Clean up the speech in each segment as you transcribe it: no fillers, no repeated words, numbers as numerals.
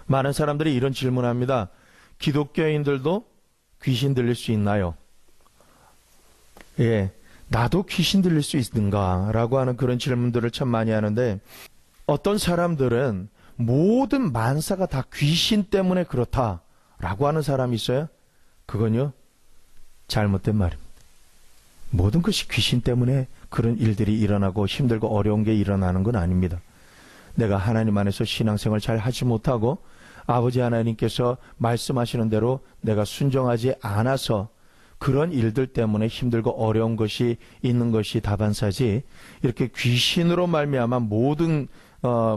많은 사람들이 이런 질문합니다. 기독교인들도 귀신 들릴 수 있나요? 예, 나도 귀신 들릴 수 있는가? 라고 하는 그런 질문들을 참 많이 하는데, 어떤 사람들은 모든 만사가 다 귀신 때문에 그렇다라고 하는 사람이 있어요. 그건요, 잘못된 말입니다. 모든 것이 귀신 때문에 그런 일들이 일어나고 힘들고 어려운 게 일어나는 건 아닙니다. 내가 하나님 안에서 신앙생활 잘 하지 못하고 아버지 하나님께서 말씀하시는 대로 내가 순종하지 않아서 그런 일들 때문에 힘들고 어려운 것이 있는 것이 다반사지, 이렇게 귀신으로 말미암아 모든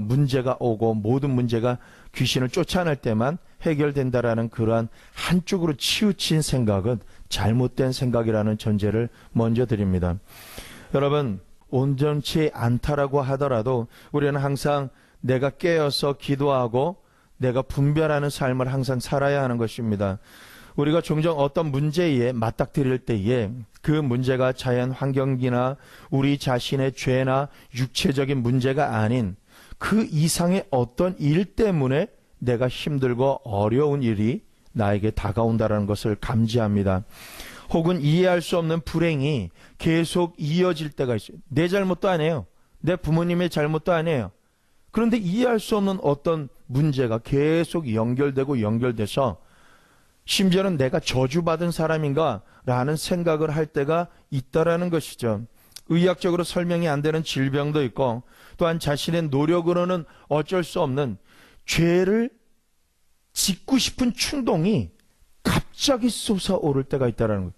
문제가 오고 모든 문제가 귀신을 쫓아낼 때만 해결된다라는 그러한 한쪽으로 치우친 생각은 잘못된 생각이라는 전제를 먼저 드립니다. 여러분, 온전치 않다라고 하더라도 우리는 항상 내가 깨어서 기도하고 내가 분별하는 삶을 항상 살아야 하는 것입니다. 우리가 종종 어떤 문제에 맞닥뜨릴 때에 그 문제가 자연 환경이나 우리 자신의 죄나 육체적인 문제가 아닌 그 이상의 어떤 일 때문에 내가 힘들고 어려운 일이 나에게 다가온다는 것을 감지합니다. 혹은 이해할 수 없는 불행이 계속 이어질 때가 있어요. 내 잘못도 아니에요. 내 부모님의 잘못도 아니에요. 그런데 이해할 수 없는 어떤 문제가 계속 연결돼서 심지어는 내가 저주받은 사람인가 라는 생각을 할 때가 있다라는 것이죠. 의학적으로 설명이 안 되는 질병도 있고, 또한 자신의 노력으로는 어쩔 수 없는 죄를 짓고 싶은 충동이 갑자기 솟아오를 때가 있다는 거예요.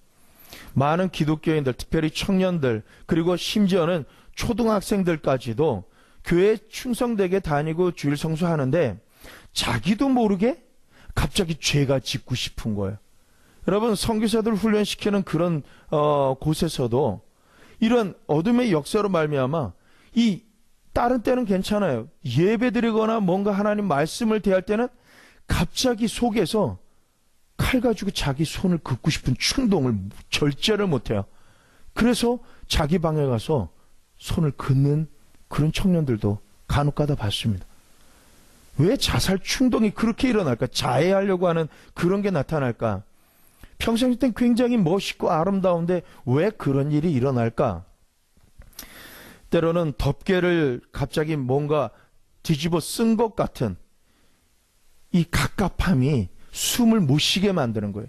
많은 기독교인들, 특별히 청년들, 그리고 심지어는 초등학생들까지도 교회에 충성되게 다니고 주일 성수하는데 자기도 모르게 갑자기 죄가 짓고 싶은 거예요. 여러분, 선교사들 훈련시키는 그런 곳에서도 이런 어둠의 역사로 말미암아 이 다른 때는 괜찮아요. 예배드리거나 뭔가 하나님 말씀을 대할 때는 갑자기 속에서 칼 가지고 자기 손을 긋고 싶은 충동을 절제를 못해요. 그래서 자기 방에 가서 손을 긋는 그런 청년들도 간혹가다 봤습니다. 왜 자살 충동이 그렇게 일어날까? 자해하려고 하는 그런 게 나타날까? 평생 때 굉장히 멋있고 아름다운데 왜 그런 일이 일어날까? 때로는 덮개를 갑자기 뭔가 뒤집어 쓴 것 같은 이 갑갑함이 숨을 못 쉬게 만드는 거예요.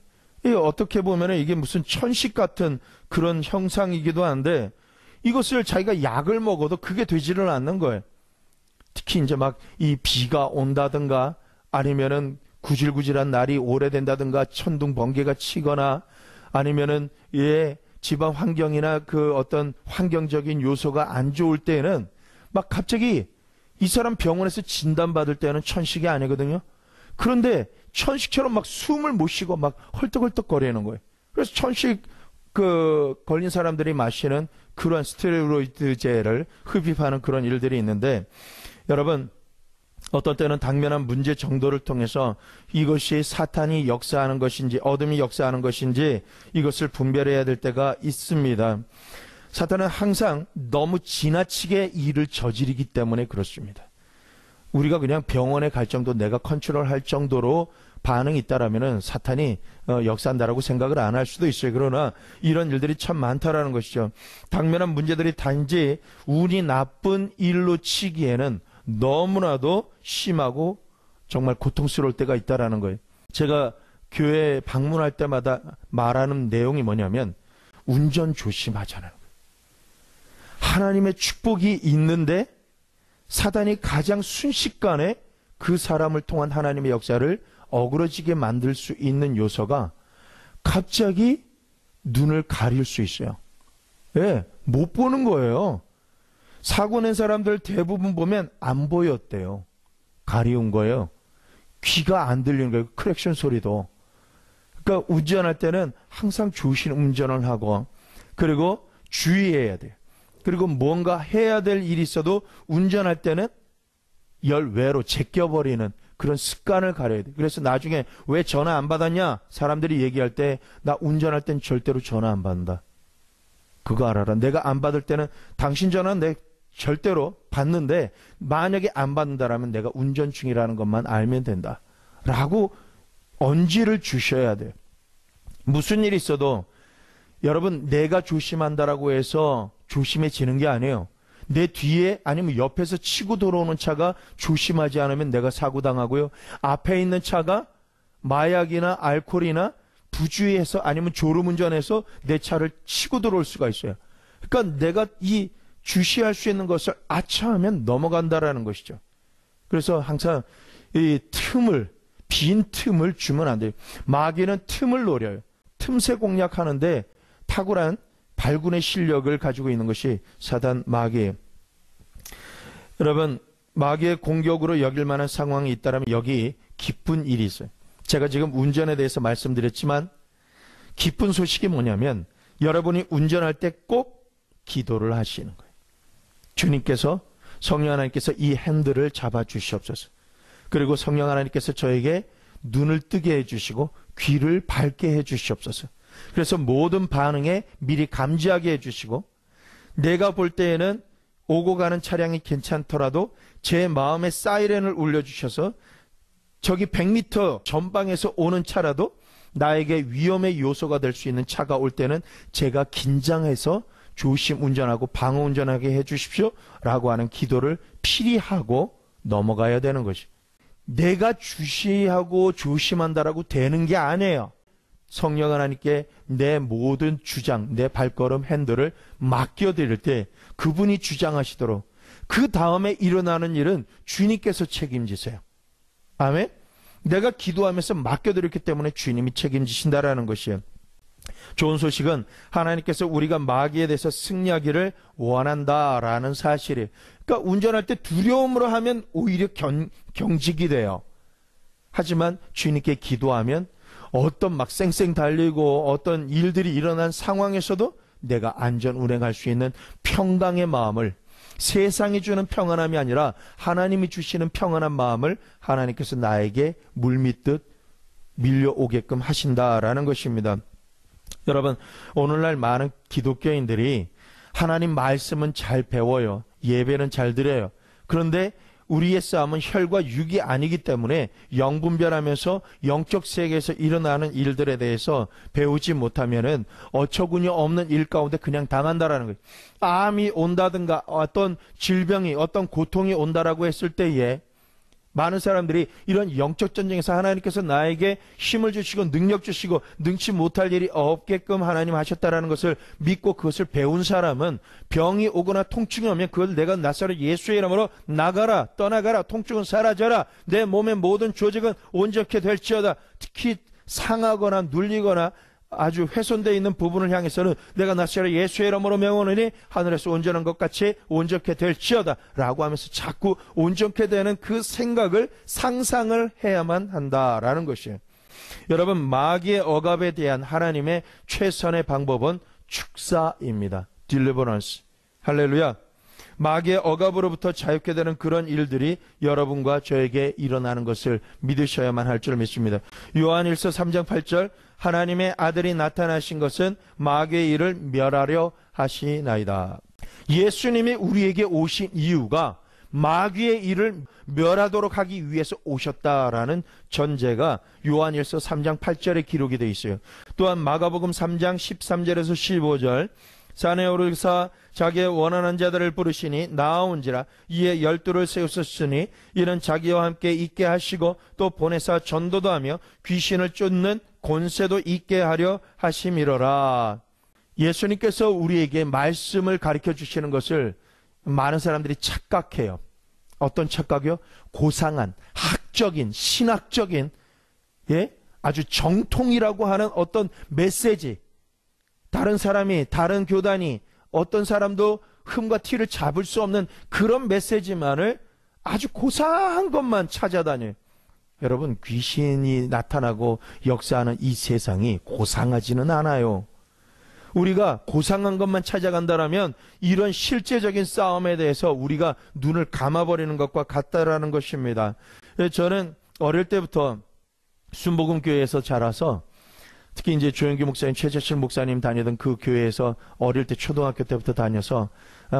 어떻게 보면 이게 무슨 천식 같은 그런 형상이기도 한데, 이것을 자기가 약을 먹어도 그게 되지를 않는 거예요. 특히 이제 막 이 비가 온다든가 아니면은 구질구질한 날이 오래된다든가 천둥 번개가 치거나 아니면은 집안 환경이나 그 어떤 환경적인 요소가 안 좋을 때에는 막 갑자기 이 사람 병원에서 진단받을 때는 천식이 아니거든요. 그런데 천식처럼 막 숨을 못 쉬고 막 헐떡헐떡 거리는 거예요. 그래서 천식 걸린 사람들이 마시는 그런 스테로이드제를 흡입하는 그런 일들이 있는데, 여러분, 어떤 때는 당면한 문제 정도를 통해서 이것이 사탄이 역사하는 것인지 어둠이 역사하는 것인지 이것을 분별해야 될 때가 있습니다. 사탄은 항상 너무 지나치게 일을 저지르기 때문에 그렇습니다. 우리가 그냥 병원에 갈 정도, 내가 컨트롤할 정도로 반응이 있다라면은 사탄이 역사한다라고 생각을 안 할 수도 있어요. 그러나 이런 일들이 참 많다라는 것이죠. 당면한 문제들이 단지 운이 나쁜 일로 치기에는 너무나도 심하고 정말 고통스러울 때가 있다라는 거예요. 제가 교회 방문할 때마다 말하는 내용이 뭐냐면 운전 조심하자는 거예요. 하나님의 축복이 있는데 사단이 가장 순식간에 그 사람을 통한 하나님의 역사를 어그러지게 만들 수 있는 요소가 갑자기 눈을 가릴 수 있어요. 예, 못 보는 거예요. 사고 낸 사람들 대부분 보면 안 보였대요. 가리운 거예요. 귀가 안 들리는 거예요. 크랙션 소리도. 그러니까 운전할 때는 항상 조심 운전을 하고, 그리고 주의해야 돼요. 그리고 뭔가 해야 될 일이 있어도 운전할 때는 열외로 제껴버리는 그런 습관을 가려야 돼요. 그래서 나중에 왜 전화 안 받았냐? 사람들이 얘기할 때 나 운전할 땐 절대로 전화 안 받는다. 그거 알아라. 내가 안 받을 때는 당신 전화는 내 절대로 받는데 만약에 안 받는다라면 내가 운전 중이라는 것만 알면 된다. 라고 언지를 주셔야 돼요. 무슨 일이 있어도 여러분, 내가 조심한다라고 해서 조심해지는 게 아니에요. 내 뒤에 아니면 옆에서 치고 들어오는 차가 조심하지 않으면 내가 사고 당하고요. 앞에 있는 차가 마약이나 알코올이나 부주의해서 아니면 졸음운전해서 내 차를 치고 들어올 수가 있어요. 그러니까 내가 이 주시할 수 있는 것을 아차하면 넘어간다라는 것이죠. 그래서 항상 이 빈 틈을 주면 안 돼요. 마귀는 틈을 노려요. 틈새 공략하는데 탁월한 발군의 실력을 가지고 있는 것이 사단 마귀예요. 여러분, 마귀의 공격으로 여길 만한 상황이 있다면 여기 기쁜 일이 있어요. 제가 지금 운전에 대해서 말씀드렸지만 기쁜 소식이 뭐냐면 여러분이 운전할 때 꼭 기도를 하시는 거예요. 주님께서, 성령 하나님께서 이 핸들을 잡아 주시옵소서. 그리고 성령 하나님께서 저에게 눈을 뜨게 해주시고 귀를 밝게 해주시옵소서. 그래서 모든 반응에 미리 감지하게 해주시고 내가 볼 때에는 오고 가는 차량이 괜찮더라도 제 마음의 사이렌을 울려주셔서 저기 100m 전방에서 오는 차라도 나에게 위험의 요소가 될 수 있는 차가 올 때는 제가 긴장해서 조심 운전하고 방어 운전하게 해주십시오 라고 하는 기도를 필히 하고 넘어가야 되는 것이. 내가 주시하고 조심한다라고 되는 게 아니에요. 성령 하나님께 내 모든 주장, 내 발걸음 핸들을 맡겨드릴 때 그분이 주장하시도록 그 다음에 일어나는 일은 주님께서 책임지세요. 아멘? 내가 기도하면서 맡겨드렸기 때문에 주님이 책임지신다라는 것이에요. 좋은 소식은 하나님께서 우리가 마귀에 대해서 승리하기를 원한다라는 사실이에요. 그러니까 운전할 때 두려움으로 하면 오히려 경직이 돼요. 하지만 주님께 기도하면 어떤 막 쌩쌩 달리고 어떤 일들이 일어난 상황에서도 내가 안전 운행할 수 있는 평강의 마음을, 세상이 주는 평안함이 아니라 하나님이 주시는 평안한 마음을 하나님께서 나에게 물밀듯 밀려오게끔 하신다라는 것입니다. 여러분, 오늘날 많은 기독교인들이 하나님 말씀은 잘 배워요. 예배는 잘 드려요. 그런데 우리의 싸움은 혈과 육이 아니기 때문에 영분별하면서 영적 세계에서 일어나는 일들에 대해서 배우지 못하면은 어처구니 없는 일 가운데 그냥 당한다라는 거예요. 암이 온다든가 어떤 질병이, 어떤 고통이 온다라고 했을 때에 많은 사람들이 이런 영적 전쟁에서 하나님께서 나에게 힘을 주시고 능력 주시고 능치 못할 일이 없게끔 하나님 하셨다라는 것을 믿고 그것을 배운 사람은 병이 오거나 통증이 오면 그걸 내가 나사렛 예수의 이름으로 나가라, 떠나가라, 통증은 사라져라, 내 몸의 모든 조직은 온전케 될지어다. 특히 상하거나 눌리거나 아주 훼손되어 있는 부분을 향해서는 내가 나사렛 예수의 이름으로 명하노니 하늘에서 온전한 것 같이 온전케 될지어다 라고 하면서 자꾸 온전케 되는 그 생각을, 상상을 해야만 한다라는 것이에요. 여러분, 마귀의 억압에 대한 하나님의 최선의 방법은 축사입니다. deliverance. 할렐루야. 마귀의 억압으로부터 자유케 되는 그런 일들이 여러분과 저에게 일어나는 것을 믿으셔야만 할 줄 믿습니다. 요한일서 3장 8절, 하나님의 아들이 나타나신 것은 마귀의 일을 멸하려 하시나이다. 예수님이 우리에게 오신 이유가 마귀의 일을 멸하도록 하기 위해서 오셨다라는 전제가 요한일서 3장 8절에 기록이 되어 있어요. 또한 마가복음 3장 13절에서 15절, 산에 오르사 자기의 원하는 자들을 부르시니 나아온지라, 이에 12를 세우셨으니 이는 자기와 함께 있게 하시고 또 보내사 전도도 하며 귀신을 쫓는 권세도 있게 하려 하심이로라. 예수님께서 우리에게 말씀을 가르쳐 주시는 것을 많은 사람들이 착각해요. 어떤 착각이요? 고상한 학적인, 신학적인, 아주 정통이라고 하는 어떤 메시지, 다른 사람이, 다른 교단이, 어떤 사람도 흠과 티를 잡을 수 없는 그런 메시지만을 아주 고상한 것만 찾아다녀요. 여러분, 귀신이 나타나고 역사하는 이 세상이 고상하지는 않아요. 우리가 고상한 것만 찾아간다면 이런 실제적인 싸움에 대해서 우리가 눈을 감아버리는 것과 같다라는 것입니다. 저는 어릴 때부터 순복음교회에서 자라서, 특히 이제 조영기 목사님, 최재철 목사님 다니던 그 교회에서 어릴 때 초등학교 때부터 다녀서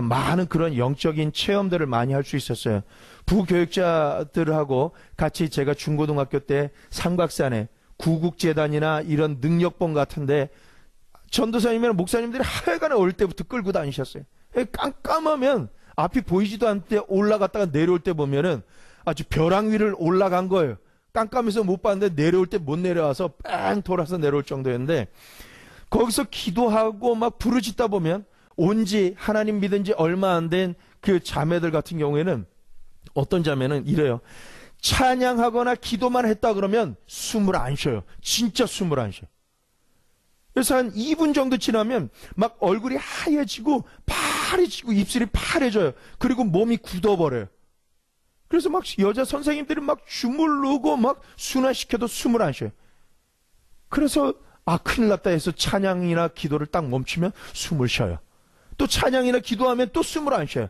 많은 그런 영적인 체험들을 많이 할 수 있었어요. 부교육자들하고 같이 제가 중고등학교 때 삼각산에 구국재단이나 이런 능력봉 같은데 전도사님이나 목사님들이 하여간에 어릴 때부터 끌고 다니셨어요. 깜깜하면 앞이 보이지도 않을 때 올라갔다가 내려올 때 보면은 아주 벼랑 위를 올라간 거예요. 깜깜해서 못 봤는데 내려올 때 못 내려와서 뺑 돌아서 내려올 정도였는데, 거기서 기도하고 막 부르짖다 보면 온지 하나님 믿은 지 얼마 안 된 그 자매들 같은 경우에는 어떤 자매는 이래요. 찬양하거나 기도만 했다 그러면 숨을 안 쉬어요. 진짜 숨을 안 쉬어요. 그래서 한 2분 정도 지나면 막 얼굴이 하얘지고 파래지고 입술이 파래져요. 그리고 몸이 굳어버려요. 그래서 막 여자 선생님들이 막 주물르고 막 순환시켜도 숨을 안 쉬어요. 그래서 큰일 났다 해서 찬양이나 기도를 딱 멈추면 숨을 쉬어요. 또 찬양이나 기도하면 또 숨을 안 쉬어요.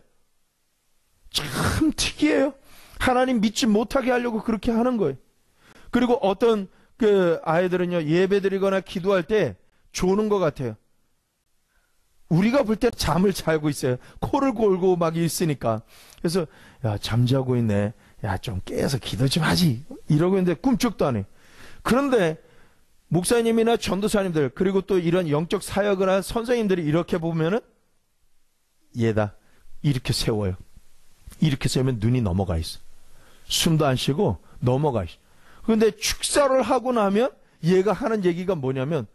참 특이해요. 하나님 믿지 못하게 하려고 그렇게 하는 거예요. 그리고 어떤 그 아이들은요, 예배 드리거나 기도할 때 조는 것 같아요. 우리가 볼 때 잠을 자고 있어요. 코를 골고 막 있으니까. 그래서 야, 잠자고 있네. 야, 좀 깨서 기도 좀 하지. 이러고 있는데 꿈쩍도 안 해. 그런데 목사님이나 전도사님들, 그리고 또 이런 영적 사역을 한 선생님들이 이렇게 보면은 얘다 이렇게 세워요. 이렇게 세우면 눈이 넘어가 있어. 숨도 안 쉬고 넘어가 있어. 그런데 축사를 하고 나면 얘가 하는 얘기가 뭐냐면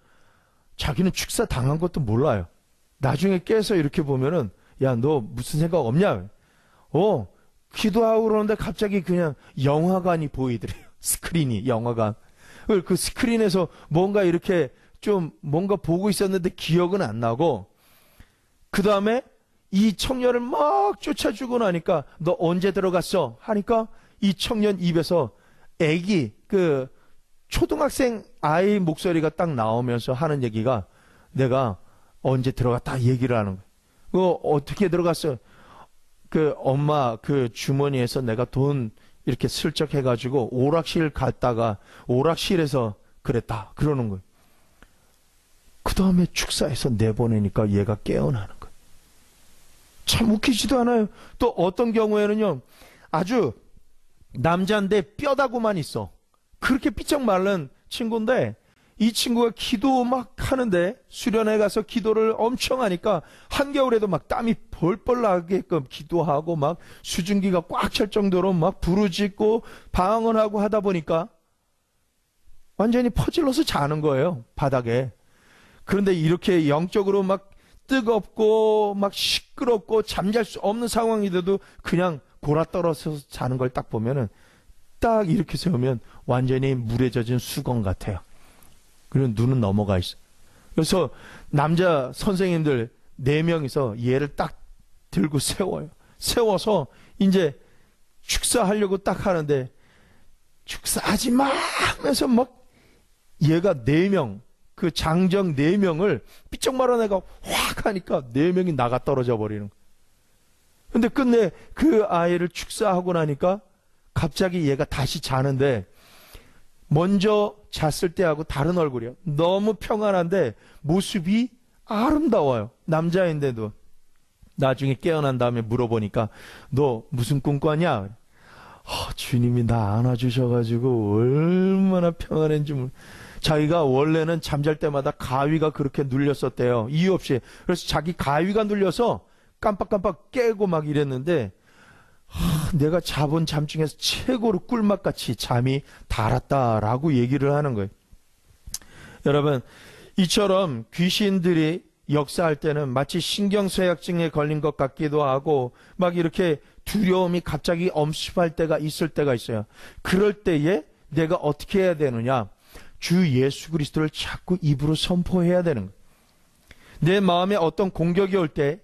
자기는 축사 당한 것도 몰라요. 나중에 깨서 이렇게 보면은 야, 너 무슨 생각 없냐? 기도하고 그러는데 갑자기 그냥 영화관이 보이더래요. 스크린이, 영화관. 그 스크린에서 뭔가 이렇게 좀 뭔가 보고 있었는데 기억은 안 나고, 그 다음에 이 청년을 막 쫓아주고 나니까 너 언제 들어갔어? 하니까 이 청년 입에서 애기, 그 초등학생 아이 목소리가 딱 나오면서 하는 얘기가 내가 언제 들어갔다 얘기를 하는 거예요. 어떻게 들어갔어? 그 엄마 그 주머니에서 내가 돈 이렇게 슬쩍 해가지고 오락실 갔다가 오락실에서 그랬다 그러는 거예요. 그 다음에 축사에서 내보내니까 얘가 깨어나는 거예요. 참 웃기지도 않아요. 또 어떤 경우에는요, 아주 남자인데 뼈다구만 있어. 그렇게 삐쩍 마른 친구인데 이 친구가 기도 막 하는데, 수련회 가서 기도를 엄청 하니까 한겨울에도 막 땀이 벌벌 나게끔 기도하고 막 수증기가 꽉 찰 정도로 막 부르짖고 방언하고 하다 보니까 완전히 퍼질러서 자는 거예요, 바닥에. 그런데 이렇게 영적으로 막 뜨겁고 막 시끄럽고 잠잘 수 없는 상황이 돼도 그냥 골아떨어서 자는 걸 딱 보면은 딱 이렇게 세우면 완전히 물에 젖은 수건 같아요. 그리고 눈은 넘어가 있어. 그래서 남자 선생님들 4명이서 얘를 딱 들고 세워요. 세워서 이제 축사하려고 딱 하는데 축사하지 마 하면서 막 얘가 4명, 그 장정 4명을 삐쩍 말한 애가 확 하니까 4명이 나가 떨어져 버리는 거예요. 근데 끝내 그 아이를 축사하고 나니까 갑자기 얘가 다시 자는데 먼저 잤을 때하고 다른 얼굴이야. 너무 평안한데 모습이 아름다워요. 남자인데도. 나중에 깨어난 다음에 물어보니까 너 무슨 꿈 꿨냐? 주님이 나 안아주셔가지고 얼마나 평안한지 자기가 원래는 잠잘 때마다 가위가 그렇게 눌렸었대요. 이유 없이. 그래서 자기 가위가 눌려서 깜빡깜빡 깨고 막 이랬는데 내가 자본 잠 중에서 최고로 꿀맛같이 잠이 달았다라고 얘기를 하는 거예요. 여러분, 이처럼 귀신들이 역사할 때는 마치 신경쇠약증에 걸린 것 같기도 하고 막 이렇게 두려움이 갑자기 엄습할 때가 있을 때가 있어요. 그럴 때에 내가 어떻게 해야 되느냐? 주 예수 그리스도를 자꾸 입으로 선포해야 되는 거예요. 내 마음에 어떤 공격이 올 때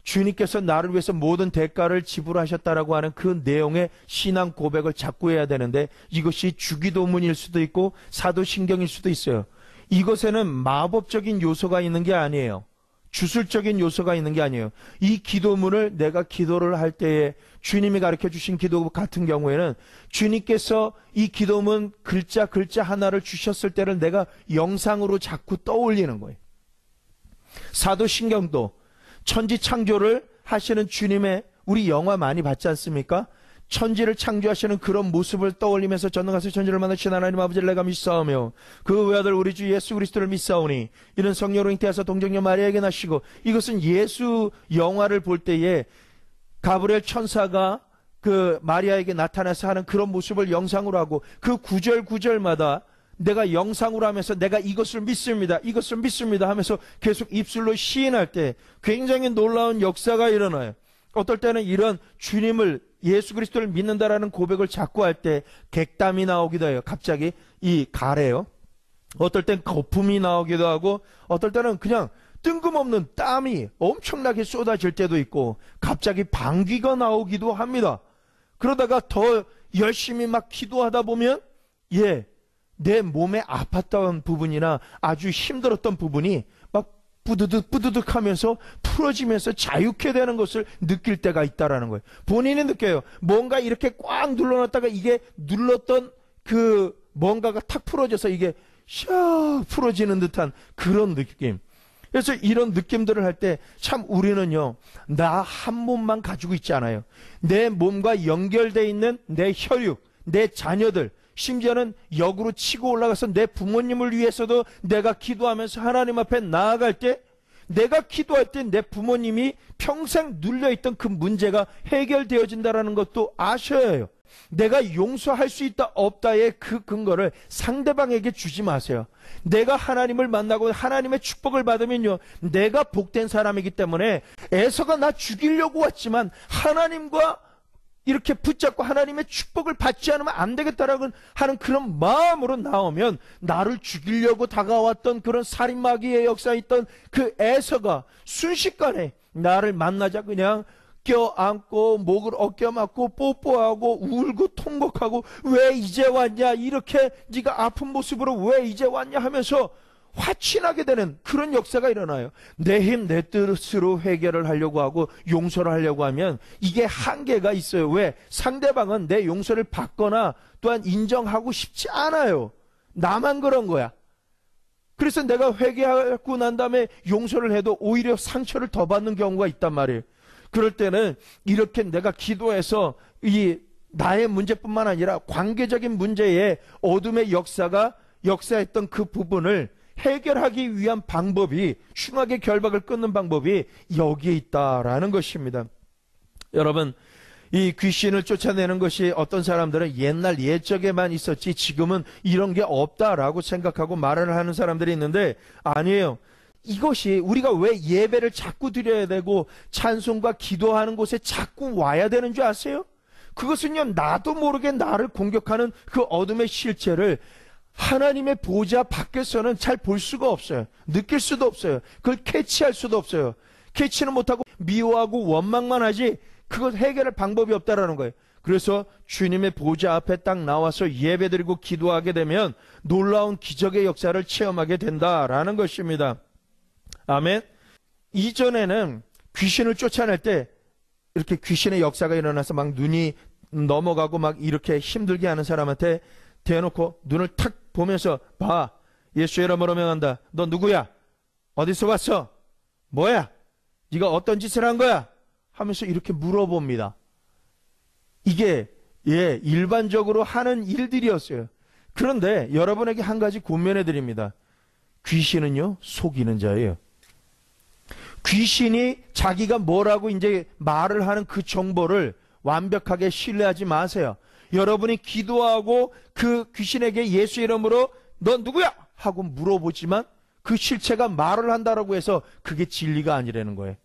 주님께서 나를 위해서 모든 대가를 지불하셨다라고 하는 그 내용의 신앙 고백을 자꾸 해야 되는데, 이것이 주기도문일 수도 있고 사도신경일 수도 있어요. 이것에는 마법적인 요소가 있는 게 아니에요. 주술적인 요소가 있는 게 아니에요. 이 기도문을 내가 기도를 할 때에 주님이 가르쳐 주신 기도 같은 경우에는 주님께서 이 기도문 글자 하나를 주셨을 때를 내가 영상으로 자꾸 떠올리는 거예요. 사도신경도 천지 창조를 하시는 주님의 우리 영화 많이 봤지 않습니까? 천지를 창조하시는 그런 모습을 떠올리면서 전능하신 천지를 만드신 하나님 아버지를 내가 믿사오며 그 외아들 우리 주 예수 그리스도를 믿사오니 이는 성령으로 잉태하사 동정녀 마리아에게 나시고, 이것은 예수 영화를 볼 때에 가브리엘 천사가 그 마리아에게 나타나서 하는 그런 모습을 영상으로 하고, 그 구절마다 내가 영상으로 하면서 내가 이것을 믿습니다, 이것을 믿습니다 하면서 계속 입술로 시인할 때 굉장히 놀라운 역사가 일어나요. 어떨 때는 이런 주님을, 예수 그리스도를 믿는다라는 고백을 자꾸 할 때 객담이 나오기도 해요. 갑자기 이 가래요. 어떨 땐 거품이 나오기도 하고, 어떨 때는 그냥 뜬금없는 땀이 엄청나게 쏟아질 때도 있고, 갑자기 방귀가 나오기도 합니다. 그러다가 더 열심히 막 기도하다 보면 내 몸에 아팠던 부분이나 아주 힘들었던 부분이 막 뿌드득 하면서 풀어지면서 자유케 되는 것을 느낄 때가 있다라는 거예요. 본인이 느껴요. 뭔가 이렇게 꽉 눌러놨다가 이게 눌렀던 그 뭔가가 탁 풀어져서 이게 샥 풀어지는 듯한 그런 느낌. 그래서 이런 느낌들을 할 때 참 우리는요, 나 한 몸만 가지고 있지 않아요. 내 몸과 연결되어 있는 내 혈육, 내 자녀들, 심지어는 역으로 치고 올라가서 내 부모님을 위해서도 내가 기도하면서 하나님 앞에 나아갈 때, 내가 기도할 때 내 부모님이 평생 눌려있던 그 문제가 해결되어진다는 것도 아셔야 해요. 내가 용서할 수 있다 없다의 그 근거를 상대방에게 주지 마세요. 내가 하나님을 만나고 하나님의 축복을 받으면요, 내가 복된 사람이기 때문에 에서가 나 죽이려고 왔지만 하나님과 이렇게 붙잡고 하나님의 축복을 받지 않으면 안 되겠다라고 하는 그런 마음으로 나오면, 나를 죽이려고 다가왔던 그런 살인마귀의 역사에 있던 그 에서가 순식간에 나를 만나자 그냥 껴안고 목을 어껴맞고 뽀뽀하고 울고 통곡하고 왜 이제 왔냐, 이렇게 네가 아픈 모습으로 왜 이제 왔냐 하면서 화친하게 되는 그런 역사가 일어나요. 내 힘, 내 뜻으로 해결을 하려고 하고 용서를 하려고 하면 이게 한계가 있어요. 왜? 상대방은 내 용서를 받거나 또한 인정하고 싶지 않아요. 나만 그런 거야. 그래서 내가 회개하고 난 다음에 용서를 해도 오히려 상처를 더 받는 경우가 있단 말이에요. 그럴 때는 이렇게 내가 기도해서 이 나의 문제뿐만 아니라 관계적인 문제에 어둠의 역사했던 그 부분을 해결하기 위한 방법이, 흉악의 결박을 끊는 방법이 여기에 있다라는 것입니다. 여러분, 이 귀신을 쫓아내는 것이 어떤 사람들은 옛날 옛적에만 있었지 지금은 이런 게 없다라고 생각하고 말을 하는 사람들이 있는데, 아니에요. 이것이 우리가 왜 예배를 자꾸 드려야 되고 찬송과 기도하는 곳에 자꾸 와야 되는 줄 아세요? 그것은요, 나도 모르게 나를 공격하는 그 어둠의 실체를 하나님의 보좌 밖에서는 잘 볼 수가 없어요. 느낄 수도 없어요. 그걸 캐치할 수도 없어요. 캐치는 못하고 미워하고 원망만 하지 그것 해결할 방법이 없다라는 거예요. 그래서 주님의 보좌 앞에 딱 나와서 예배드리고 기도하게 되면 놀라운 기적의 역사를 체험하게 된다라는 것입니다. 아멘. 이전에는 귀신을 쫓아낼 때 이렇게 귀신의 역사가 일어나서 막 눈이 넘어가고 막 이렇게 힘들게 하는 사람한테 대놓고 눈을 탁 보면서, 봐, 예수의 이름으로 명한다. 너 누구야? 어디서 왔어? 뭐야? 네가 어떤 짓을 한 거야? 하면서 이렇게 물어봅니다. 이게 일반적으로 하는 일들이었어요. 그런데 여러분에게 한 가지 권면해 드립니다. 귀신은요, 속이는 자예요. 귀신이 자기가 뭐라고 이제 말을 하는 그 정보를 완벽하게 신뢰하지 마세요. 여러분이 기도하고 그 귀신에게 예수 이름으로 너 누구야? 하고 물어보지만 그 실체가 말을 한다라고 해서 그게 진리가 아니라는 거예요.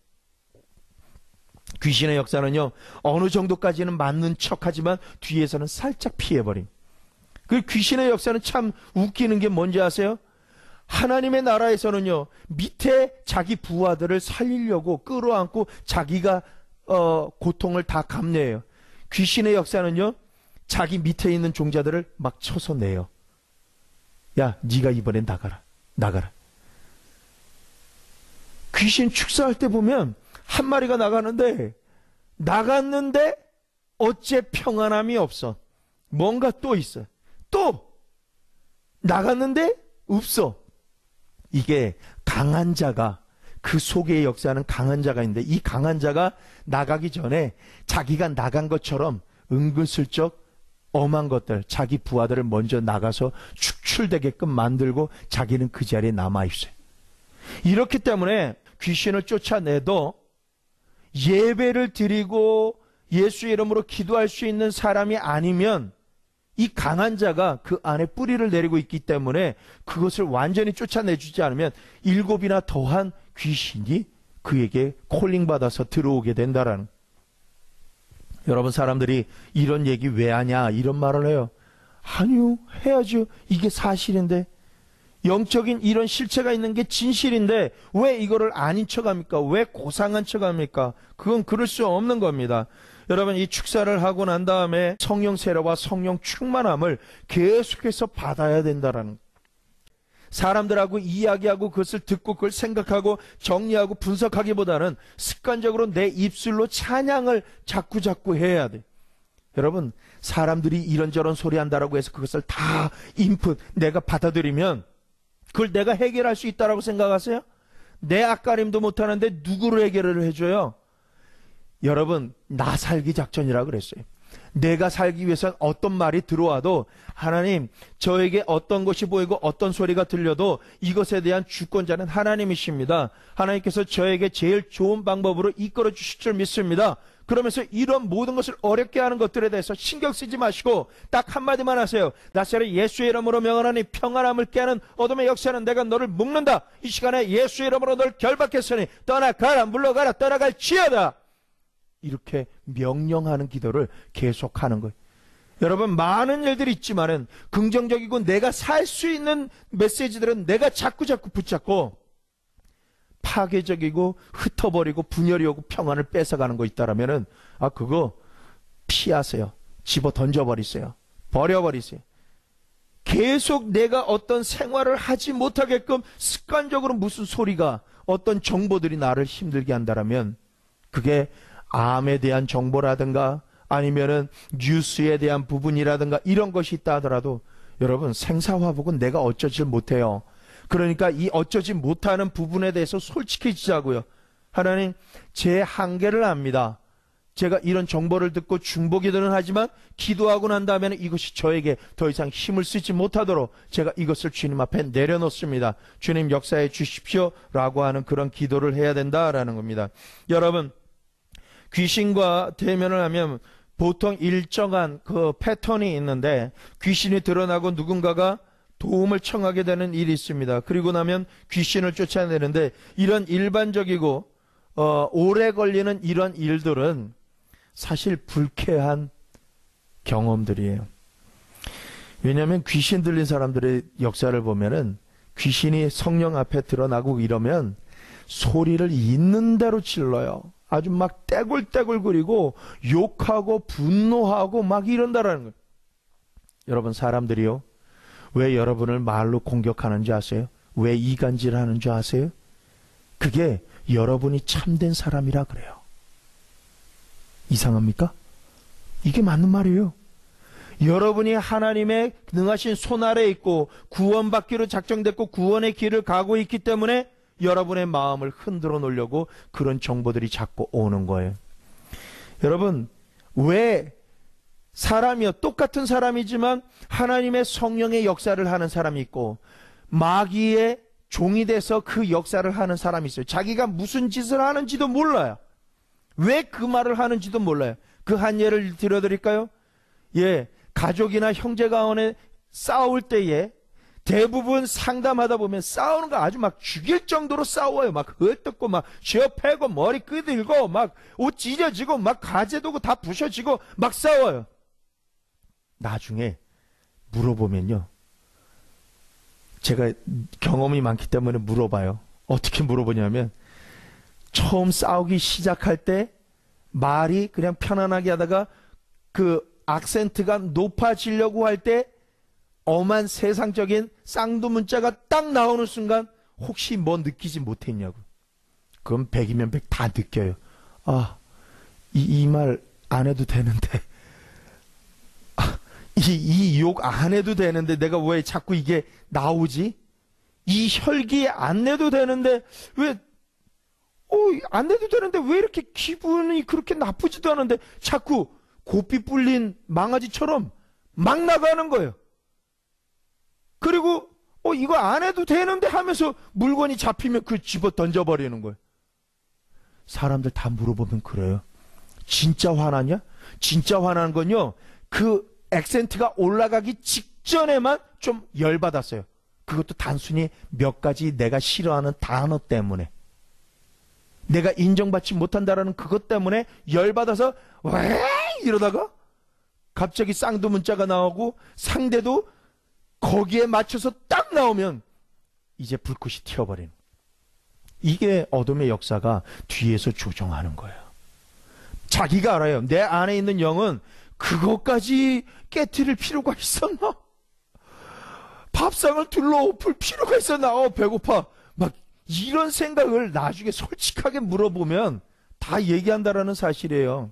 귀신의 역사는요, 어느 정도까지는 맞는 척하지만 뒤에서는 살짝 피해버림. 그 귀신의 역사는 참 웃기는 게 뭔지 아세요? 하나님의 나라에서는요, 밑에 자기 부하들을 살리려고 끌어안고 자기가 고통을 다 감내해요. 귀신의 역사는요, 자기 밑에 있는 종자들을 막 쳐서 내요. 야, 네가 이번엔 나가라. 귀신 축사할 때 보면 한 마리가 나갔는데 어째 평안함이 없어. 뭔가 또 있어. 또 나갔는데 없어. 이게 강한 자가 그 속에 역사하는 강한 자가 있는데, 이 강한 자가 나가기 전에 자기가 나간 것처럼 은근슬쩍 엄한 것들, 자기 부하들을 먼저 나가서 축출되게끔 만들고 자기는 그 자리에 남아있어요. 이렇기 때문에 귀신을 쫓아내도 예배를 드리고 예수의 이름으로 기도할 수 있는 사람이 아니면 이 강한 자가 그 안에 뿌리를 내리고 있기 때문에 그것을 완전히 쫓아내주지 않으면 7이나 더한 귀신이 그에게 콜링받아서 들어오게 된다라는. 여러분, 사람들이 이런 얘기 왜 하냐 이런 말을 해요. 아니요, 해야죠. 이게 사실인데, 영적인 이런 실체가 있는 게 진실인데 왜 이거를 아닌 척합니까? 왜 고상한 척합니까? 그건 그럴 수 없는 겁니다. 여러분, 이 축사를 하고 난 다음에 성령 세례와 성령 충만함을 계속해서 받아야 된다라는 거예요. 사람들하고 이야기하고 그것을 듣고 그걸 생각하고 정리하고 분석하기보다는 습관적으로 내 입술로 찬양을 자꾸 해야 돼. 여러분, 사람들이 이런저런 소리 한다라고 해서 그것을 다 인풋 내가 받아들이면 그걸 내가 해결할 수 있다라고 생각하세요? 내 앞가림도 못하는데 누구를 해결을 해줘요? 여러분, 나 살기 작전이라고 그랬어요. 내가 살기 위해서는 어떤 말이 들어와도 하나님, 저에게 어떤 것이 보이고 어떤 소리가 들려도 이것에 대한 주권자는 하나님이십니다. 하나님께서 저에게 제일 좋은 방법으로 이끌어 주실 줄 믿습니다. 그러면서 이런 모든 것을 어렵게 하는 것들에 대해서 신경 쓰지 마시고 딱 한마디만 하세요. 나사렛 예수의 이름으로 명하노니 평안함을 깨하는 어둠의 역사는 내가 너를 묶는다. 이 시간에 예수의 이름으로 너를 결박했으니 떠나가라, 물러가라, 떠나갈지어다. 이렇게 명령하는 기도를 계속하는 거예요. 여러분, 많은 일들이 있지만은 긍정적이고 내가 살 수 있는 메시지들은 내가 자꾸 붙잡고 파괴적이고 흩어버리고 분열이 오고 평안을 뺏어가는 거 있다라면은 그거 피하세요. 집어 던져버리세요. 버려버리세요. 계속 내가 어떤 생활을 하지 못하게끔 습관적으로 무슨 소리가, 어떤 정보들이 나를 힘들게 한다라면 그게 암에 대한 정보라든가 아니면은 뉴스에 대한 부분이라든가 이런 것이 있다 하더라도 여러분, 생사화복은 내가 어쩌지 못해요. 그러니까 이 어쩌지 못하는 부분에 대해서 솔직해지자고요. 하나님, 제 한계를 압니다. 제가 이런 정보를 듣고 중보기도는 하지만 기도하고 난 다음에는 이것이 저에게 더 이상 힘을 쓰지 못하도록 제가 이것을 주님 앞에 내려놓습니다. 주님, 역사해 주십시오 라고 하는 그런 기도를 해야 된다라는 겁니다. 여러분, 귀신과 대면을 하면 보통 일정한 그 패턴이 있는데 귀신이 드러나고 누군가가 도움을 청하게 되는 일이 있습니다. 그리고 나면 귀신을 쫓아내는데 이런 일반적이고 오래 걸리는 이런 일들은 사실 불쾌한 경험들이에요. 왜냐하면 귀신 들린 사람들의 역사를 보면은 귀신이 성령 앞에 드러나고 이러면 소리를 있는 대로 질러요. 아주 막 떼굴떼굴거리고 욕하고 분노하고 막 이런다라는 거예요. 여러분, 사람들이요, 왜 여러분을 말로 공격하는지 아세요? 왜 이간질하는 줄 아세요? 그게 여러분이 참된 사람이라 그래요. 이상합니까? 이게 맞는 말이에요. 여러분이 하나님의 능하신 손 아래에 있고 구원받기로 작정됐고 구원의 길을 가고 있기 때문에 여러분의 마음을 흔들어 놓으려고 그런 정보들이 자꾸 오는 거예요. 여러분, 왜 사람이요, 똑같은 사람이지만 하나님의 성령의 역사를 하는 사람이 있고 마귀의 종이 돼서 그 역사를 하는 사람이 있어요. 자기가 무슨 짓을 하는지도 몰라요. 왜 그 말을 하는지도 몰라요. 그 한 예를 들어드릴까요? 가족이나 형제가원에 싸울 때에 대부분 상담하다 보면 싸우는 거 아주 막 죽일 정도로 싸워요. 막 헐뜯고 막 쥐어 패고 머리 끄들고 막 옷 찢어지고 막 가재도구 다 부셔지고 막 싸워요. 나중에 물어보면요, 제가 경험이 많기 때문에 물어봐요. 어떻게 물어보냐면 처음 싸우기 시작할 때 말이 그냥 편안하게 하다가 그 악센트가 높아지려고 할 때 엄한 세상적인 쌍두문자가 딱 나오는 순간 혹시 뭐 느끼지 못했냐고. 그럼 100이면 100 다 느껴요. 이 말 안 해도 되는데, 이 욕 안 해도 되는데 내가 왜 자꾸 이게 나오지? 이 혈기 안 내도 되는데 왜 안 내도 되는데 왜 이렇게 기분이 그렇게 나쁘지도 않은데 자꾸 고삐 뿔린 망아지처럼 막 나가는 거예요. 그리고 이거 안 해도 되는데 하면서 물건이 잡히면 그 집어 던져버리는 거예요. 사람들 다 물어보면 그래요. 진짜 화나냐? 진짜 화나는 건요, 그 액센트가 올라가기 직전에만 좀 열받았어요. 그것도 단순히 몇 가지 내가 싫어하는 단어 때문에, 내가 인정받지 못한다라는 그것 때문에 열받아서 왜 이러다가 갑자기 쌍두문자가 나오고 상대도 거기에 맞춰서 딱 나오면 이제 불꽃이 튀어버리는, 이게 어둠의 역사가 뒤에서 조종하는 거예요. 자기가 알아요. 내 안에 있는 영은 그것까지 깨트릴 필요가 있었나? 밥상을 둘러엎을 필요가 있었나? 배고파. 막 이런 생각을 나중에 솔직하게 물어보면 다 얘기한다라는 사실이에요.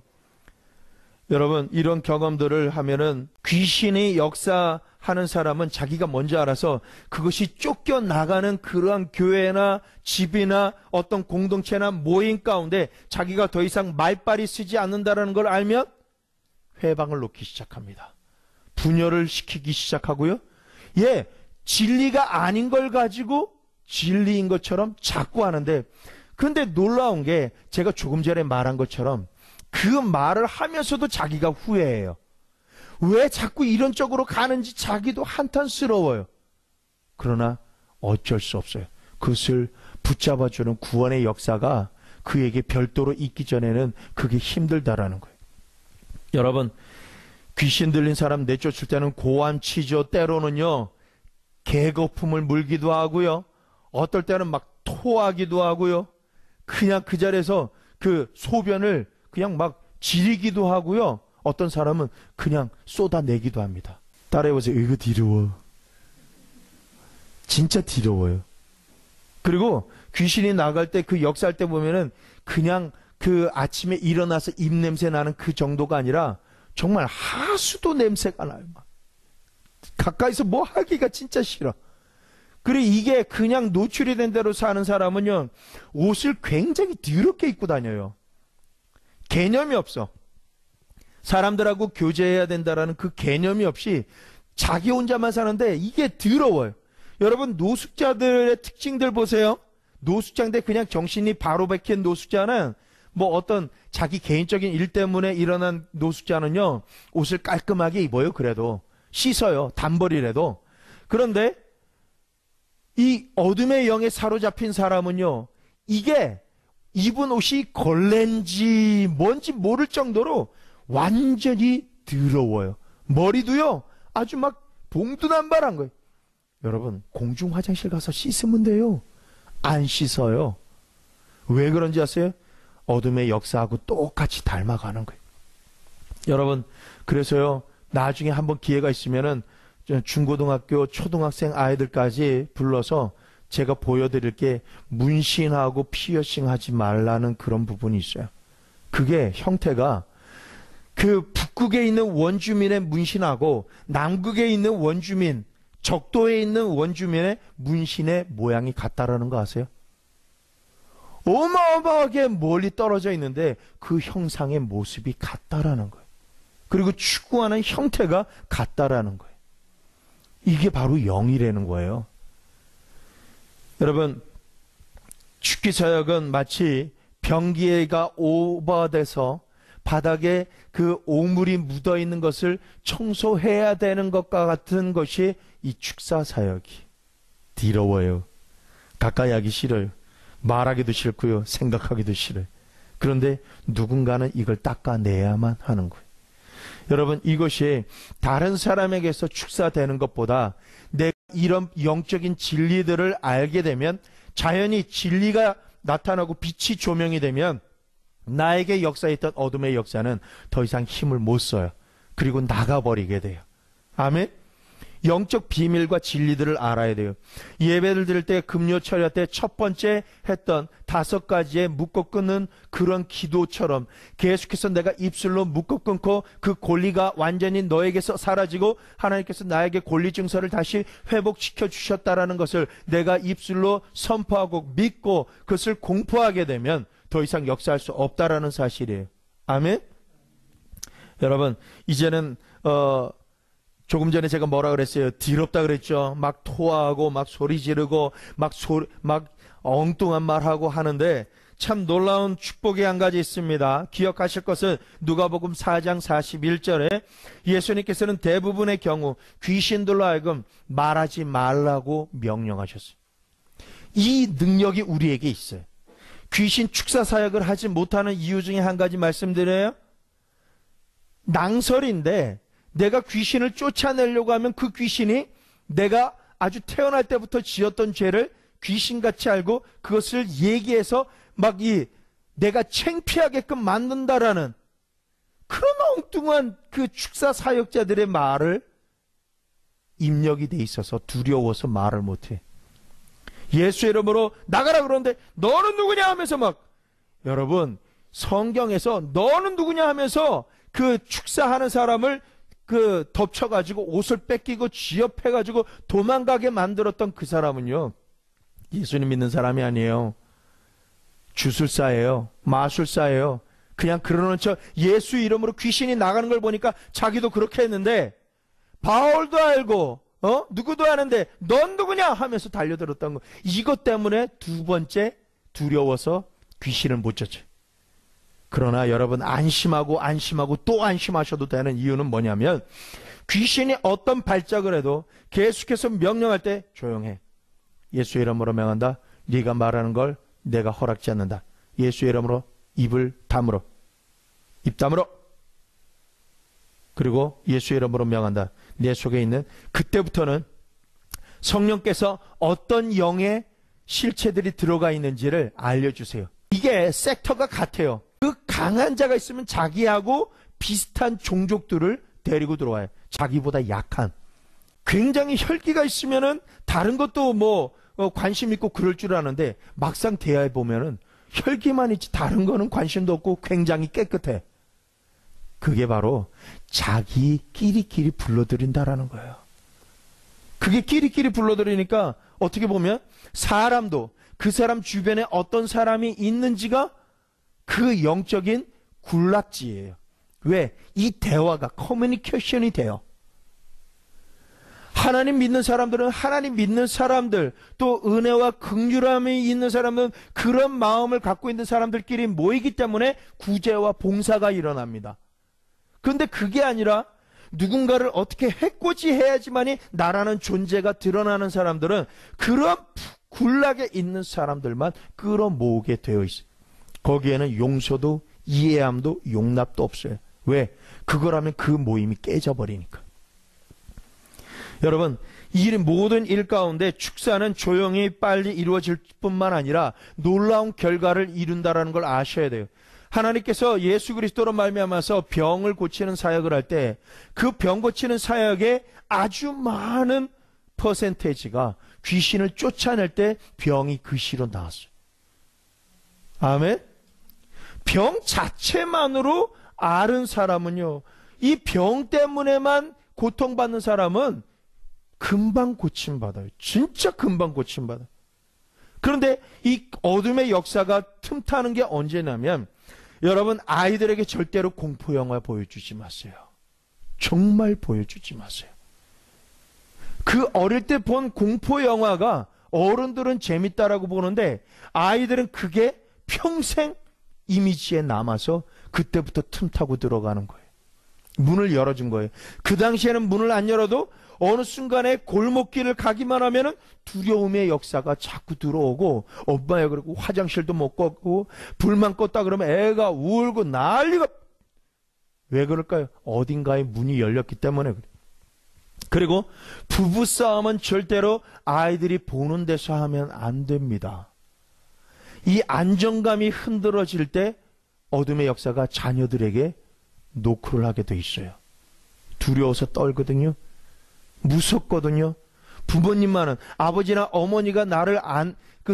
여러분, 이런 경험들을 하면은 귀신이 역사하는 사람은 자기가 먼저 알아서 그것이 쫓겨나가는 그러한 교회나 집이나 어떤 공동체나 모임 가운데 자기가 더 이상 말빨이 쓰지 않는다라는 걸 알면 회방을 놓기 시작합니다. 분열을 시키기 시작하고요. 진리가 아닌 걸 가지고 진리인 것처럼 자꾸 하는데, 그런데 놀라운 게 제가 조금 전에 말한 것처럼 그 말을 하면서도 자기가 후회해요. 왜 자꾸 이런 쪽으로 가는지 자기도 한탄스러워요. 그러나 어쩔 수 없어요. 그것을 붙잡아주는 구원의 역사가 그에게 별도로 있기 전에는 그게 힘들다라는 거예요. 여러분, 귀신 들린 사람 내쫓을 때는 고함치죠. 때로는요, 개거품을 물기도 하고요, 어떨 때는 막 토하기도 하고요, 그냥 그 자리에서 그 소변을 그냥 막 지리기도 하고요, 어떤 사람은 그냥 쏟아내기도 합니다. 따라해보세요. 이거 더러워. 진짜 더러워요. 그리고 귀신이 나갈 때 그 역사할 때 보면은 그냥 그 아침에 일어나서 입냄새 나는 그 정도가 아니라 정말 하수도 냄새가 나요. 막. 가까이서 뭐 하기가 진짜 싫어. 그리고 이게 그냥 노출이 된 대로 사는 사람은요, 옷을 굉장히 더럽게 입고 다녀요. 개념이 없어. 사람들하고 교제해야 된다라는 그 개념이 없이 자기 혼자만 사는데 이게 더러워요. 여러분, 노숙자들의 특징들 보세요. 노숙자인데 그냥 정신이 바로 박힌 노숙자는, 뭐 어떤 자기 개인적인 일 때문에 일어난 노숙자는요, 옷을 깔끔하게 입어요. 그래도 씻어요. 단벌이라도. 그런데 이 어둠의 영에 사로잡힌 사람은요, 이게 입은 옷이 걸레인지 뭔지 모를 정도로 완전히 더러워요. 머리도요, 아주 막 봉두난발한 거예요. 여러분, 공중 화장실 가서 씻으면 돼요. 안 씻어요. 왜 그런지 아세요? 어둠의 역사하고 똑같이 닮아가는 거예요. 여러분, 그래서요, 나중에 한번 기회가 있으면은 중고등학교, 초등학생 아이들까지 불러서 제가 보여드릴 게, 문신하고 피어싱 하지 말라는 그런 부분이 있어요. 그게 형태가 그 북극에 있는 원주민의 문신하고 남극에 있는 원주민, 적도에 있는 원주민의 문신의 모양이 같다라는 거 아세요? 어마어마하게 멀리 떨어져 있는데 그 형상의 모습이 같다라는 거예요. 그리고 추구하는 형태가 같다라는 거예요. 이게 바로 영이라는 거예요. 여러분, 축기사역은 마치 변기가 오버돼서 바닥에 그 오물이 묻어있는 것을 청소해야 되는 것과 같은 것이 이 축사사역이. 더러워요. 가까이 하기 싫어요. 말하기도 싫고요, 생각하기도 싫어요. 그런데 누군가는 이걸 닦아내야만 하는 거예요. 여러분, 이것이 다른 사람에게서 축사되는 것보다 내가 이런 영적인 진리들을 알게 되면, 자연히 진리가 나타나고 빛이 조명이 되면 나에게 역사했던 어둠의 역사는 더 이상 힘을 못 써요. 그리고 나가버리게 돼요. 아멘? 영적 비밀과 진리들을 알아야 돼요. 예배를 드릴 때 금요 철야 때 첫 번째 했던 5가지의 묶어 끊는 그런 기도처럼 계속해서 내가 입술로 묶어 끊고 그 권리가 완전히 너에게서 사라지고 하나님께서 나에게 권리 증서를 다시 회복시켜 주셨다라는 것을 내가 입술로 선포하고 믿고 그것을 공포하게 되면 더 이상 역사할 수 없다라는 사실이에요. 아멘? 여러분, 이제는 조금 전에 제가 뭐라 그랬어요? 더럽다 그랬죠? 막 토하고 막 소리 지르고 막 엉뚱한 말하고 하는데 참 놀라운 축복이 한 가지 있습니다. 기억하실 것은 누가복음 4장 41절에 예수님께서는 대부분의 경우 귀신들로 하여금 말하지 말라고 명령하셨어요. 이 능력이 우리에게 있어요. 귀신 축사 사역을 하지 못하는 이유 중에 한 가지 말씀드려요. 낭설인데 내가 귀신을 쫓아내려고 하면 그 귀신이 내가 아주 태어날 때부터 지었던 죄를 귀신같이 알고 그것을 얘기해서 막 내가 창피하게끔 만든다라는 그런 엉뚱한 그 축사 사역자들의 말을 입력이 돼 있어서 두려워서 말을 못해. 예수의 이름으로 나가라 그러는데 너는 누구냐 하면서 막, 여러분 성경에서 너는 누구냐 하면서 그 축사하는 사람을 덮쳐가지고 옷을 뺏기고 쥐업해가지고 도망가게 만들었던 그 사람은요, 예수님 믿는 사람이 아니에요. 주술사예요. 마술사예요. 그냥 그러는 척 예수 이름으로 귀신이 나가는 걸 보니까 자기도 그렇게 했는데 바울도 알고 누구도 아는데 넌 누구냐 하면서 달려들었던 거. 이것 때문에 두 번째 두려워서 귀신을 못 쫓아요. 그러나 여러분 안심하고 또 안심하셔도 되는 이유는 뭐냐면 귀신이 어떤 발작을 해도 계속해서 명령할 때 조용해. 예수의 이름으로 명한다. 네가 말하는 걸 내가 허락지 않는다. 예수의 이름으로 입을 다물어. 입 다물어. 그리고 예수의 이름으로 명한다. 내 속에 있는, 그때부터는 성령께서 어떤 영의 실체들이 들어가 있는지를 알려주세요. 이게 섹터가 같아요. 그 강한 자가 있으면 자기하고 비슷한 종족들을 데리고 들어와요. 자기보다 약한. 굉장히 혈기가 있으면은 다른 것도 관심 있고 그럴 줄 아는데 막상 대화해 보면은 혈기만 있지 다른 거는 관심도 없고 굉장히 깨끗해. 그게 바로 자기끼리끼리 불러들인다라는 거예요. 그게 끼리끼리 불러들이니까 어떻게 보면 사람도 그 사람 주변에 어떤 사람이 있는지가 그 영적인 군락지예요. 왜? 이 대화가 커뮤니케이션이 돼요. 하나님 믿는 사람들은 하나님 믿는 사람들, 또 은혜와 긍휼함이 있는 사람은 그런 마음을 갖고 있는 사람들끼리 모이기 때문에 구제와 봉사가 일어납니다. 그런데 그게 아니라 누군가를 어떻게 해코지해야지만이 나라는 존재가 드러나는 사람들은 그런 군락에 있는 사람들만 끌어모으게 되어 있어요. 거기에는 용서도 이해함도 용납도 없어요. 왜? 그거라면 그 모임이 깨져버리니까. 여러분, 이 모든 일 가운데 축사는 조용히 빨리 이루어질 뿐만 아니라 놀라운 결과를 이룬다라는 걸 아셔야 돼요. 하나님께서 예수 그리스도로 말미암아서 병을 고치는 사역을 할 때 그 병 고치는 사역의 아주 많은 퍼센테이지가 귀신을 쫓아낼 때 병이 그 시로 나왔어요. 아멘? 병 자체만으로 앓은 사람은요, 이 병 때문에만 고통받는 사람은 금방 고침받아요. 진짜 금방 고침받아요. 그런데 이 어둠의 역사가 틈타는 게 언제냐면, 여러분 아이들에게 절대로 공포영화 보여주지 마세요. 정말 보여주지 마세요. 그 어릴 때 본 공포영화가 어른들은 재밌다라고 보는데 아이들은 그게 평생 이미지에 남아서 그때부터 틈타고 들어가는 거예요. 문을 열어준 거예요. 그 당시에는 문을 안 열어도 어느 순간에 골목길을 가기만 하면은 두려움의 역사가 자꾸 들어오고, 엄마야 그러고 화장실도 못 걷고 불만 껐다 그러면 애가 울고 난리가. 왜 그럴까요? 어딘가에 문이 열렸기 때문에 그래요. 그리고 부부싸움은 절대로 아이들이 보는 데서 하면 안 됩니다. 이 안정감이 흔들어질 때 어둠의 역사가 자녀들에게 노크를 하게 돼 있어요. 두려워서 떨거든요. 무섭거든요. 부모님만은, 아버지나 어머니가 나를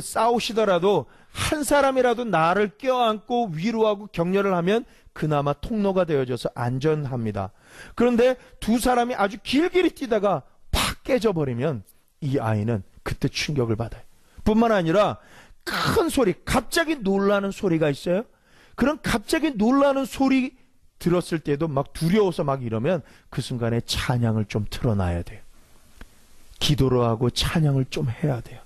싸우시더라도 한 사람이라도 나를 껴안고 위로하고 격려를 하면 그나마 통로가 되어져서 안전합니다. 그런데 두 사람이 아주 길길이 뛰다가 팍 깨져버리면 이 아이는 그때 충격을 받아요. 뿐만 아니라 큰 소리, 갑자기 놀라는 소리가 있어요. 그런 갑자기 놀라는 소리 들었을 때도 막 두려워서 막 이러면 그 순간에 찬양을 좀 틀어놔야 돼요. 기도를 하고 찬양을 좀 해야 돼요.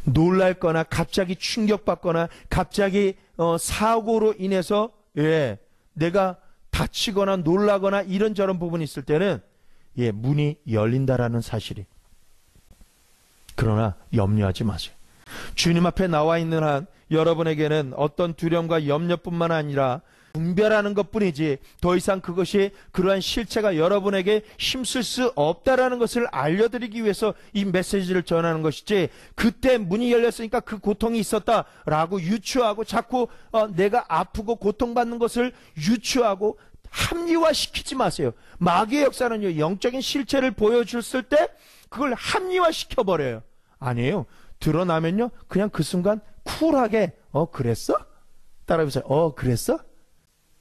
놀랄 거나 갑자기 충격받거나 갑자기 사고로 인해서 내가 다치거나 놀라거나 이런저런 부분이 있을 때는 문이 열린다라는 사실이. 그러나 염려하지 마세요. 주님 앞에 나와 있는 한 여러분에게는 어떤 두려움과 염려뿐만 아니라 분별하는 것뿐이지 더 이상 그것이 그러한 실체가 여러분에게 힘쓸 수 없다라는 것을 알려드리기 위해서 이 메시지를 전하는 것이지, 그때 문이 열렸으니까 그 고통이 있었다라고 유추하고 자꾸 내가 아프고 고통받는 것을 유추하고 합리화시키지 마세요. 마귀의 역사는요, 영적인 실체를 보여줬을 때 그걸 합리화시켜버려요. 아니에요. 드러나면요 그냥 그 순간 쿨하게 그랬어? 따라해보세요. 그랬어?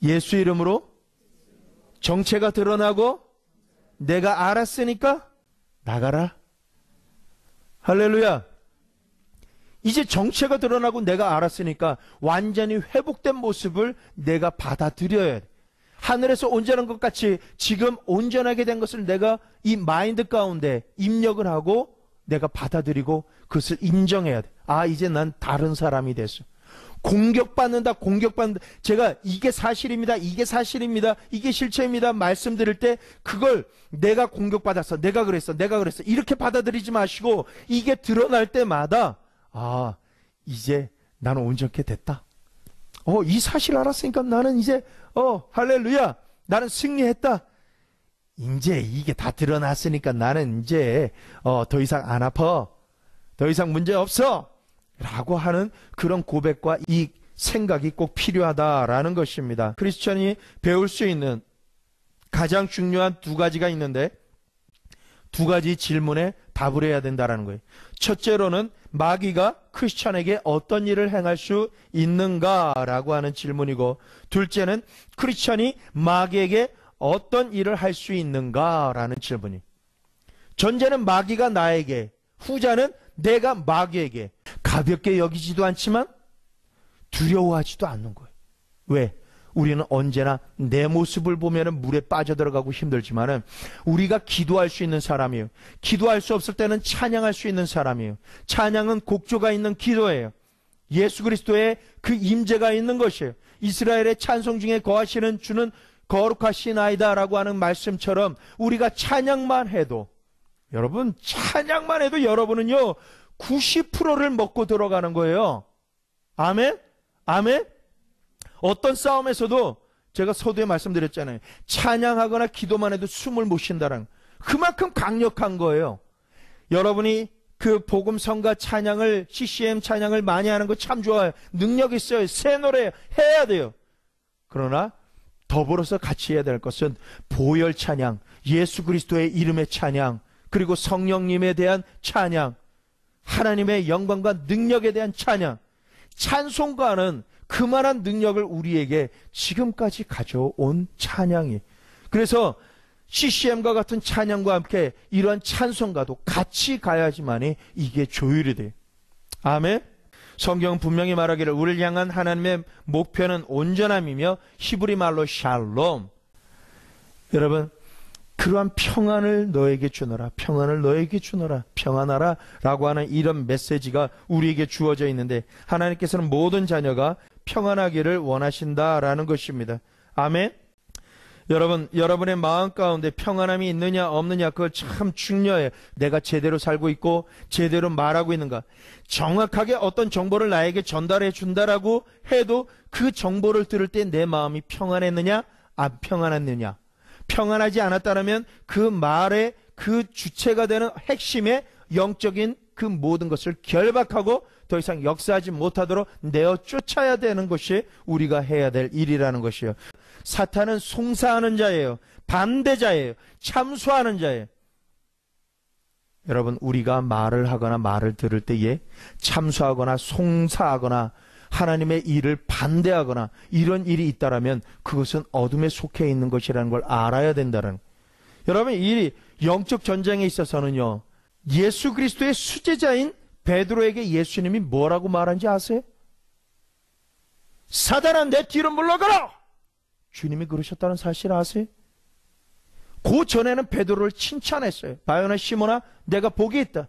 예수 이름으로 정체가 드러나고 내가 알았으니까 나가라. 할렐루야. 이제 정체가 드러나고 내가 알았으니까 완전히 회복된 모습을 내가 받아들여야 돼. 하늘에서 온전한 것 같이 지금 온전하게 된 것을 내가 이 마인드 가운데 입력을 하고 내가 받아들이고 그것을 인정해야 돼. 이제 난 다른 사람이 됐어. 공격받는다. 제가 이게 사실입니다. 이게 실체입니다. 말씀드릴 때 그걸 내가 공격받았어. 내가 그랬어. 이렇게 받아들이지 마시고 이게 드러날 때마다 이제 나는 온전케 됐다. 이 사실 알았으니까 나는 이제 할렐루야. 나는 승리했다. 이제 이게 다 드러났으니까 나는 이제 더 이상 안 아파. 더 이상 문제 없어. 라고 하는 그런 고백과 이 생각이 꼭 필요하다라는 것입니다. 크리스천이 배울 수 있는 가장 중요한 두 가지가 있는데 두 가지 질문에 답을 해야 된다라는 거예요. 첫째로는 마귀가 크리스천에게 어떤 일을 행할 수 있는가라고 하는 질문이고, 둘째는 크리스천이 마귀에게 어떤 일을 할 수 있는가라는 질문이. 전제는 마귀가 나에게, 후자는 내가 마귀에게. 가볍게 여기지도 않지만 두려워하지도 않는 거예요. 왜? 우리는 언제나 내 모습을 보면 물에 빠져들어가고 힘들지만은 우리가 기도할 수 있는 사람이에요. 기도할 수 없을 때는 찬양할 수 있는 사람이에요. 찬양은 곡조가 있는 기도예요. 예수 그리스도의 그 임재가 있는 것이에요. 이스라엘의 찬송 중에 거하시는 주는 거룩하시나이다 라고 하는 말씀처럼 우리가 찬양만 해도, 여러분 찬양만 해도 여러분은요 90%를 먹고 들어가는 거예요. 아멘? 아멘? 어떤 싸움에서도 제가 서두에 말씀드렸잖아요. 찬양하거나 기도만 해도 숨을 못 쉰다는, 그만큼 강력한 거예요. 여러분이 그 복음 성가 찬양을, CCM 찬양을 많이 하는 거 참 좋아요. 능력 있어요. 새 노래 해야 돼요. 그러나 더불어서 같이 해야 될 것은 보혈 찬양, 예수 그리스도의 이름의 찬양, 그리고 성령님에 대한 찬양, 하나님의 영광과 능력에 대한 찬양. 찬송가는 그만한 능력을 우리에게 지금까지 가져온 찬양이. 그래서 CCM과 같은 찬양과 함께 이러한 찬송가도 같이 가야지만이 이게 조율이 돼요. 아멘. 성경은 분명히 말하기를 우리를 향한 하나님의 목표는 온전함이며 히브리 말로 샬롬. 여러분, 그러한 평안을 너에게 주노라, 평안을 너에게 주노라, 평안하라 라고 하는 이런 메시지가 우리에게 주어져 있는데, 하나님께서는 모든 자녀가 평안하기를 원하신다라는 것입니다. 아멘. 여러분, 여러분의 마음 가운데 평안함이 있느냐 없느냐, 그거 참 중요해요. 내가 제대로 살고 있고 제대로 말하고 있는가. 정확하게 어떤 정보를 나에게 전달해 준다라고 해도 그 정보를 들을 때 내 마음이 평안했느냐 안 평안했느냐. 평안하지 않았다면 그 말의 그 주체가 되는 핵심의 영적인 그 모든 것을 결박하고 더 이상 역사하지 못하도록 내어 쫓아야 되는 것이 우리가 해야 될 일이라는 것이에요. 사탄은 송사하는 자예요. 반대자예요. 참소하는 자예요. 여러분, 우리가 말을 하거나 말을 들을 때에 참소하거나 송사하거나 하나님의 일을 반대하거나 이런 일이 있다라면 그것은 어둠에 속해 있는 것이라는 걸 알아야 된다는. 여러분, 이 영적 전쟁에 있어서는요, 예수 그리스도의 수제자인 베드로에게 예수님이 뭐라고 말한지 아세요? 사단아, 내 뒤로 물러가라! 주님이 그러셨다는 사실 아세요? 그 전에는 베드로를 칭찬했어요. 바요나 시몬아, 내가 복이 있다.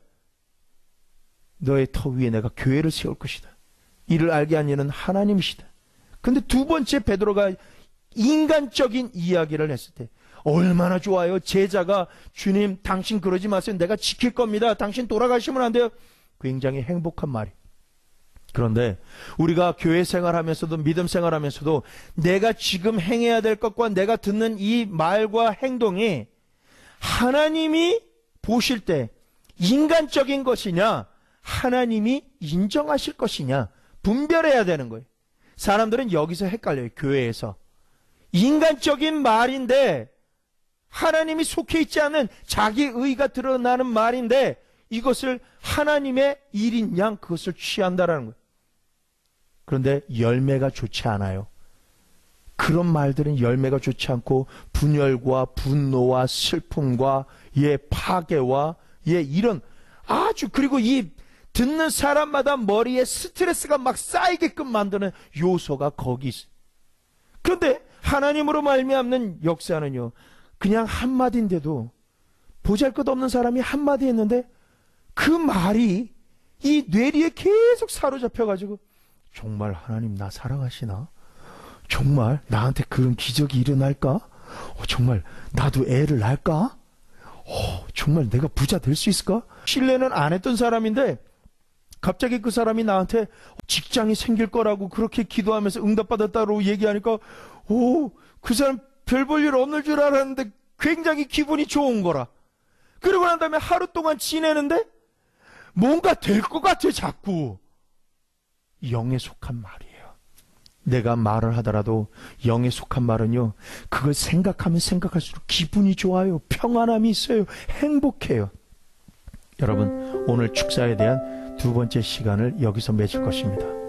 너의 터 위에 내가 교회를 세울 것이다. 이를 알게 한 이는 하나님이시다. 근데 두 번째 베드로가 인간적인 이야기를 했을 때 얼마나 좋아요. 제자가 주님, 당신 그러지 마세요. 내가 지킬 겁니다. 당신 돌아가시면 안 돼요. 굉장히 행복한 말이. 그런데 우리가 교회 생활하면서도 믿음 생활하면서도 내가 지금 행해야 될 것과 내가 듣는 이 말과 행동이 하나님이 보실 때 인간적인 것이냐 하나님이 인정하실 것이냐 분별해야 되는 거예요. 사람들은 여기서 헷갈려요. 교회에서 인간적인 말인데 하나님이 속해 있지 않은 자기 의가 드러나는 말인데 이것을 하나님의 일인 양 그것을 취한다라는 거예요. 그런데 열매가 좋지 않아요. 그런 말들은 열매가 좋지 않고 분열과 분노와 슬픔과 파괴와 이런 아주 그리고 이 듣는 사람마다 머리에 스트레스가 막 쌓이게끔 만드는 요소가 거기 있어요. 그런데 하나님으로 말미암는 역사는요, 그냥 한마디인데도 보잘것없는 사람이 한마디 했는데 그 말이 이 뇌리에 계속 사로잡혀가지고 정말 하나님 나 사랑하시나? 정말 나한테 그런 기적이 일어날까? 정말 나도 애를 낳을까? 정말 내가 부자 될 수 있을까? 신뢰는 안 했던 사람인데 갑자기 그 사람이 나한테 직장이 생길 거라고 그렇게 기도하면서 응답받았다고 얘기하니까 그 사람 별 볼 일 없는 줄 알았는데 굉장히 기분이 좋은 거라. 그러고 난 다음에 하루 동안 지내는데 뭔가 될 것 같아 자꾸. 영에 속한 말이에요. 내가 말을 하더라도 영에 속한 말은요, 그걸 생각하면 생각할수록 기분이 좋아요. 평안함이 있어요. 행복해요. 여러분, 오늘 축사에 대한 두 번째 시간을 여기서 맺을 것입니다.